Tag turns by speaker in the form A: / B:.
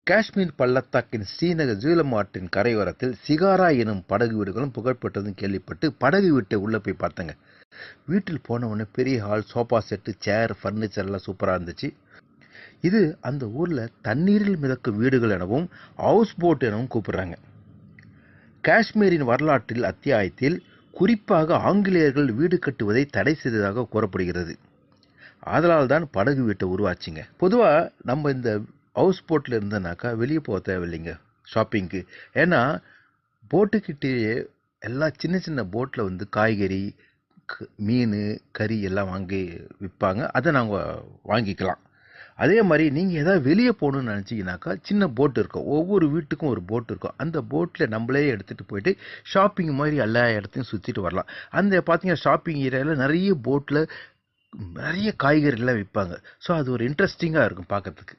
A: காஷ்மீர் பள்ளத்தாக்கின் ஸ்ரீநகர் ஜீலம் ஆற்றின் கரையோரத்தில் சிகாரா எனும் படகு வீடுகளும் புகழ்பெற்றதும் கேள்விப்பட்டு படகு வீட்டை உள்ளே போய் பார்த்தேங்க. வீட்டில் போன உடனே பெரிய ஹால், சோஃபா செட்டு, சேர், ஃபர்னிச்சர் எல்லாம் சூப்பராக இருந்துச்சு. இது அந்த ஊரில் தண்ணீரில் மிதக்கும் வீடுகள் எனவும் ஹவுஸ் போட் எனவும் கூப்பிடுறாங்க. காஷ்மீரின் வரலாற்றில் அத்தியாயத்தில் குறிப்பாக ஆங்கிலேயர்கள் வீடு கட்டுவதை தடை செய்ததாக கூறப்படுகிறது. அதனால் தான் படகு வீட்டை உருவாச்சுங்க. பொதுவாக நம்ம இந்த ஹவுஸ் போட்டில் இருந்தனாக்கா வெளியே போக தேவையில்லைங்க ஷாப்பிங்க்கு. ஏன்னா போட்டுக்கிட்டேயே எல்லா சின்ன சின்ன போட்டில் வந்து காய்கறி, மீன், கறி எல்லாம் வாங்கி விற்பாங்க. அதை நாங்கள் வாங்கிக்கலாம். அதே மாதிரி நீங்கள் எதாவது வெளியே போகணுன்னு நினச்சிங்கனாக்கா சின்ன போட் இருக்கும். ஒவ்வொரு வீட்டுக்கும் ஒரு போட் இருக்கும். அந்த போட்டில் நம்மளே எடுத்துகிட்டு போயிட்டு ஷாப்பிங் மாதிரி எல்லா இடத்தையும் சுற்றிட்டு வரலாம். அந்த பார்த்தீங்கன்னா ஷாப்பிங் ஏரியாவில் நிறைய போட்டில் நிறைய காய்கறிலாம் விற்பாங்க. ஸோ அது ஒரு இன்ட்ரெஸ்டிங்காக இருக்கும் பார்க்கறதுக்கு.